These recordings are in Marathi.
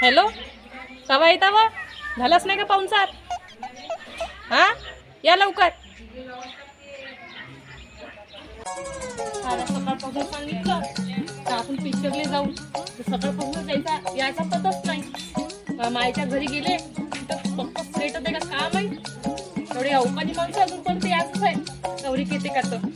हॅलो, कवा येता व? झालंच नाही का पाहुणचार? हा, या लवकर. सकाळपासून सांगितलं तर आपण पिक्चरला जाऊ, सकाळपासून जायचा यायचा पतच नाही. मायच्या घरी गेले तर पप्पा सेट होते का काम आहे. तेवढी अवकाळी माणसं अजून पण ते याच आहे. तेवढी किती का तर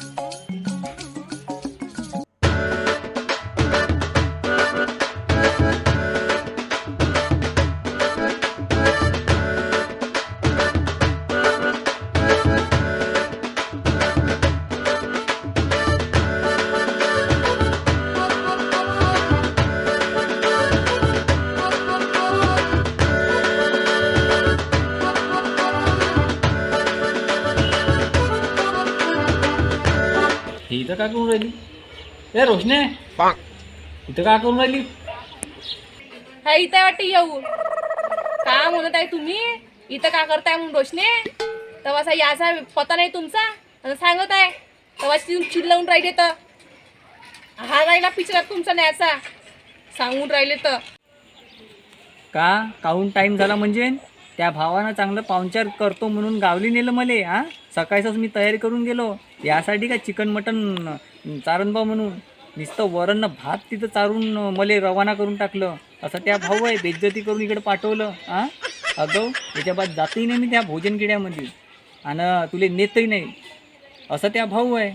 हे इथं का करून राहिली? ए रोशने, इथं का करून राहिली? हा इथं वाटते येऊ का म्हणत आहे तुम्ही? इथं का करताय म्हणून रोशने? तेव्हा याचा पता नाही तुमचा आणि सांगत आहे तेव्हा चिल्लावून राहिले तर हा राहिला पिक्चरात तुमचा न्यायचा सांगून राहिले तर का काहून टाईम झाला म्हणजे? त्या भावानं चांगलं पाहुणचार करतो म्हणून गावली नेलं मले. हा, सकाळीच मी तयारी करून गेलो यासाठी का चिकन मटन चारण बा म्हणून. नुसतं वरण भात तिथं चारून मले रवाना करून टाकलं. असं त्या भाऊ आहे, बेइज्जती करून इकडे पाठवलं. हा, अगं याच्या बाद जातही नाही मी त्या भोजन किड्यामध्ये आणि तुले नेतही नाही. असं त्या भाऊ आहे.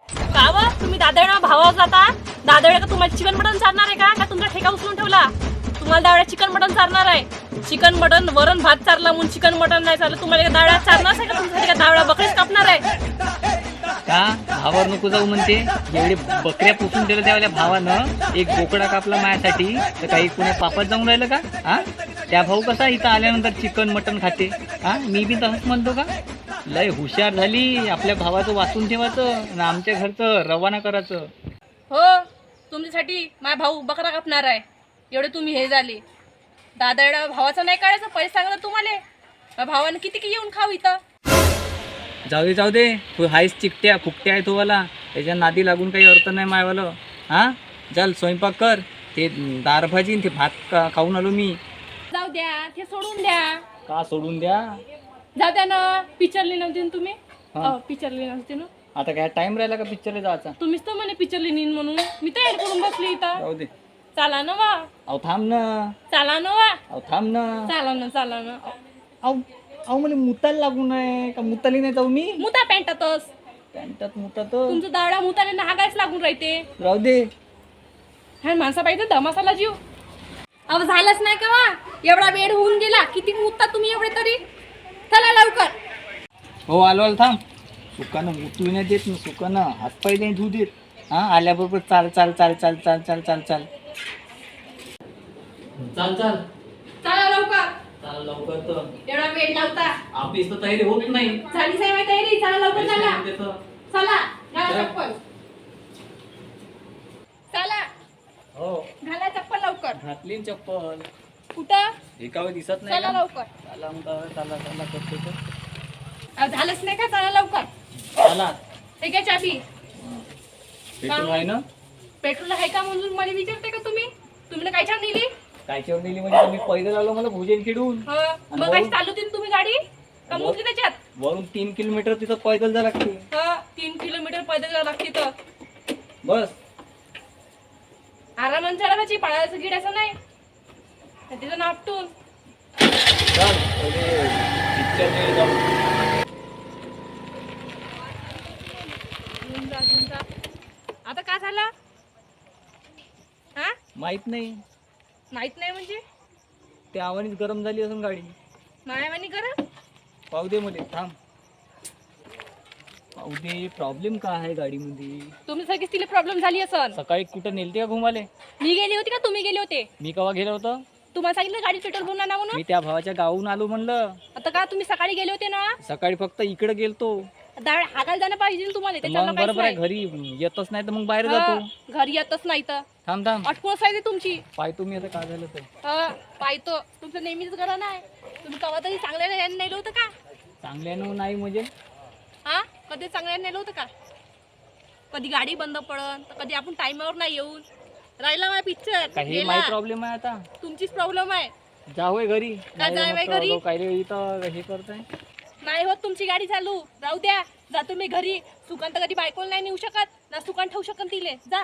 का व तुम्ही दादळा भावा जाता? दादळा का तुम्हाला चिकन मटन चालणार आहे का तुमचा ठेका उचलून ठेवला? तुम्हाला दावड्या चिकन मटन चालणार आहे. चिकन मटन वरण भात चारला म्हणून चिकन मटन नाही चाललं. तुम्हाला दावड्या चालणार आहे का? तुमच्यासाठी का दावडा बकरीच कापणार आहे का? भावावर नको जाऊ म्हणते. एवढे बकऱ्या पुसून दिलं त्यावेळेला भावानं एक बोकडा कापला माझ्यासाठी, तर काही कोणा पापात जाऊन राहिलं का? हा, त्या भाऊ कसा इथं आल्यानंतर चिकन मटन खाते? हा, मी बी तसंच म्हणतो का? लय हुशार झाली. आपल्या भावाचं वाचून ठेवायचं आणि आमच्या घरचं रवाना करायचं. हो, तुमच्यासाठी माझा भाऊ बकरा कापणार आहे. एवढे तुम्ही हे झाले. दादा भावाचं नाही काढायचं. पैसे सांगलं तुम्हाला भावानं किती येऊन खाऊ इथं. जाऊ दे तू हायस चिकट्या फुकट्या आहे तो वाला. त्याच्या नादी लागून काही अर्थ नाही मायवालं. हा, चल स्वयंपाक कर. ते दार भाजी ते भात खाऊन आलो मी. जाऊ द्या, ते सोडून द्या. का सोडून द्या? जाऊ द्या ना. पिक्चरली नव्हती ना तुम्ही? हा. पिक्चरली नव्हती ना. आता काय टाइम राहिला का पिक्चरला जायचा? तुम्हीच तर म्हणे पिक्चरली नेईन म्हणून. मी तयार करून बसली इथं. जाऊ दे. चला ना वा. अहो थांब ना. चला ना वा. अहो थांब ना. चला ना. अहो मला मुताला लागू नये का? मुताली नाही जाऊ मी? मुता पॅन्टातच. पॅन्टात मुतात. तुमचं दावडा मुताने नागायच लागून राहते. राहू दे. हा, माणसा पाहिजे धमासाला जीव. अहो झालंच नाही का वा? एवढा वेळ होऊन गेला. किती मुतता तुम्ही एवढे तरी? चला लवकर. हो आलो थांब. सुकानं मुतू नाही देत ना. सुकानं हातपाय नाही धुऊ देत. हा, आल्याबरोबर चाल चाल चाल चाल चाल चाल चाल चाल चाल चाल चला लवकर. चाल लवकर. तर एवढा वेळ लावता. ऑफिस तर तयारी होत नाही. झाली साहेब तयारी. चला लवकर चला. चला घाला चला. चप्पल. चला हो घाला चप्पल लवकर. घातली ना चप्पल. कुठं? एकावर दिसत नाही चला का? लवकर. चला मग चला चला करतो तर. झालंच नाही का? चला लवकर. चला. हे काय चाबी? पेट्रोल आहे ना? पेट्रोल आहे का म्हणून मला विचारते का तुम्ही? तुम्ही काय छान नेली? कायच्यावर नेली म्हणजे? मी पैदल आलो मला भोजन खेळून. मग काय चालवते ना तुम्ही गाडी का मुतली त्याच्यात? वरून 3 किलोमीटर तिथं पैदल जायला लागते. 3 किलोमीटर पैदल जावं लागते तर बस. आरामानं चढायची. पाळायचं गिडायचं नाही. तिथं नापटून चल पिक्चर जाऊ. घेऊन जा. आता काय झालं? हा, माहित नाही. माहित नाही म्हणजे? ते आवानीच गरम झाली असून गाडी. नाही म्हणे करा. पाहू दे मला. थांब पाहू दे. प्रॉब्लेम काय आहे गाडीमध्ये? तुम्ही सगळीच तिला प्रॉब्लेम झाली असन. सकाळी कुठं नेलते का घुमाले? मी गेली होती का तुम्ही गेले होते? मी केव्हा गेलो होतो? तुम्हाला सांगितलं गाडी पेट्रोल भरून आणा म्हणून. मी त्या भावाच्या गावून आलो म्हणलं. आता का तुम्ही सकाळी गेले होते ना? सकाळी फक्त इकडे गेलतो. हागायला जाणं पाहिजे तुम्हाला. तर त्याच्यानं मग काहीच बरोबर आहे. नाही. घरी येतच नाही तर मग बाहेर जातो. घरी येतच नाही तर थांब थांब अटकूनच आहे तुमची. पाय तुम्ही आता काय झालं तर. पाहतो तुमचं नेहमीच घरा नाही. तुम्ही कवा तरी चांगल्याने नेलं होतं का? चांगल्यानं नाही म्हणजे? हा, कधी चांगल्याने नेलं होतं का? कधी गाडी बंद पडन तर कधी आपण टाइमवर नाही येऊन राहिला पिक्चर. काही माहिती प्रॉब्लेम आहे आता. तुम्ही तुमचीच प्रॉब्लेम आहे. जावय घरी. जावय घरी? काय इथं हे करताय. नाही होत तुमची गाडी चालू. राहू द्या, जा तुम्ही घरी. सुकांत कधी बायकोला नाही नेऊ शकत ना, सुकांत ठेवू शकत तिले. जा.